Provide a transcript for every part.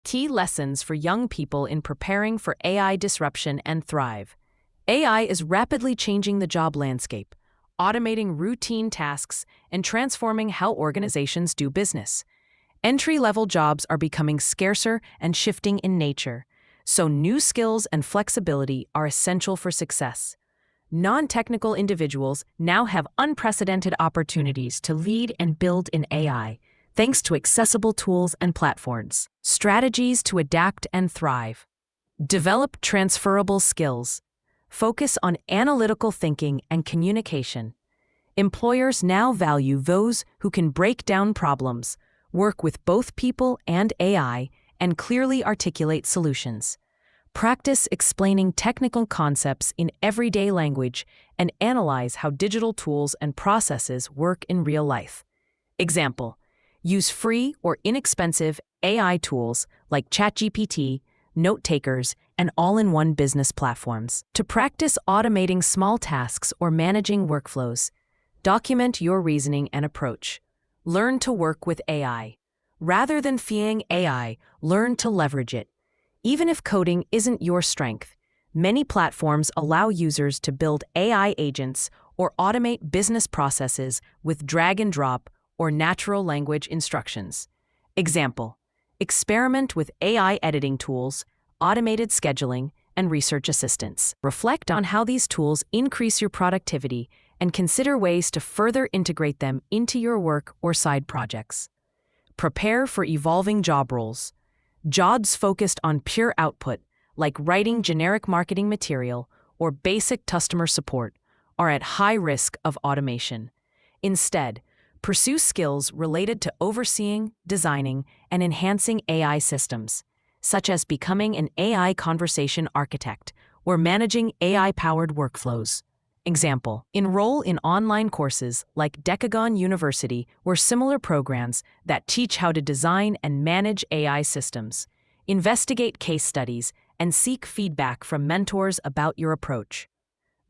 Key lessons for young people in preparing for AI disruption and thrive. AI is rapidly changing the job landscape, automating routine tasks and transforming how organizations do business. Entry-level jobs are becoming scarcer and shifting in nature, so new skills and flexibility are essential for success. Non-technical individuals now have unprecedented opportunities to lead and build in AI, thanks to accessible tools and platforms. Strategies to adapt and thrive. Develop transferable skills. Focus on analytical thinking and communication. Employers now value those who can break down problems, work with both people and AI, and clearly articulate solutions. Practice explaining technical concepts in everyday language and analyze how digital tools and processes work in real life. Example: use free or inexpensive AI tools like ChatGPT, note-takers, and all-in-one business platforms. To practice automating small tasks or managing workflows, document your reasoning and approach. Learn to work with AI. Rather than fearing AI, learn to leverage it. Even if coding isn't your strength, many platforms allow users to build AI agents or automate business processes with drag-and-drop or natural language instructions. Example: experiment with AI editing tools, automated scheduling, and research assistants. Reflect on how these tools increase your productivity and consider ways to further integrate them into your work or side projects. Prepare for evolving job roles. Jobs focused on pure output, like writing generic marketing material or basic customer support, are at high risk of automation. Instead, pursue skills related to overseeing, designing, and enhancing AI systems, such as becoming an AI conversation architect or managing AI-powered workflows. Example: enroll in online courses like Decagon University or similar programs that teach how to design and manage AI systems. Investigate case studies and seek feedback from mentors about your approach.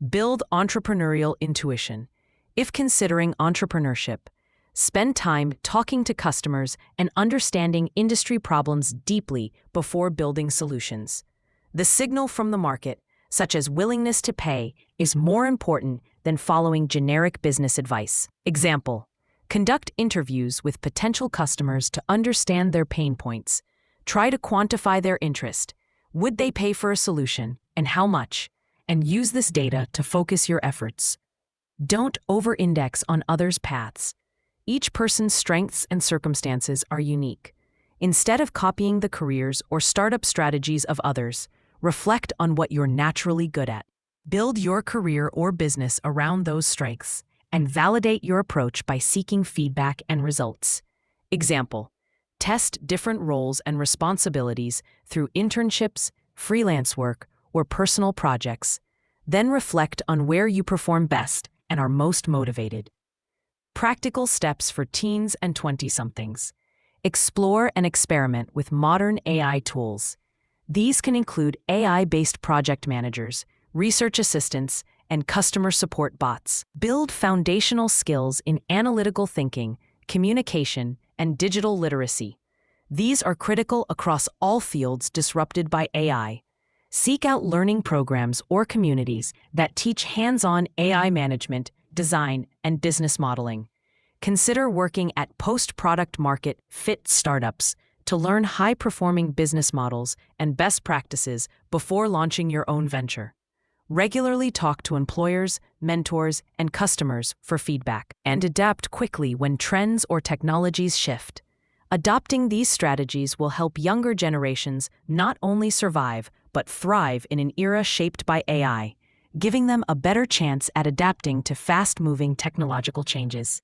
Build entrepreneurial intuition. If considering entrepreneurship, spend time talking to customers and understanding industry problems deeply before building solutions. The signal from the market, such as willingness to pay, is more important than following generic business advice. Example: conduct interviews with potential customers to understand their pain points. Try to quantify their interest. Would they pay for a solution, and how much? And use this data to focus your efforts. Don't over-index on others' paths. Each person's strengths and circumstances are unique. Instead of copying the careers or startup strategies of others, reflect on what you're naturally good at. Build your career or business around those strengths and validate your approach by seeking feedback and results. Example: test different roles and responsibilities through internships, freelance work, or personal projects. Then reflect on where you perform best and are most motivated. Practical steps for teens and 20-somethings. Explore and experiment with modern AI tools. These can include AI-based project managers, research assistants, and customer support bots. Build foundational skills in analytical thinking, communication, and digital literacy. These are critical across all fields disrupted by AI. Seek out learning programs or communities that teach hands-on AI management, design, and business modeling. Consider working at post-product market fit startups to learn high-performing business models and best practices before launching your own venture. Regularly talk to employers, mentors, and customers for feedback, and adapt quickly when trends or technologies shift. Adopting these strategies will help younger generations not only survive, but thrive in an era shaped by AI, giving them a better chance at adapting to fast-moving technological changes.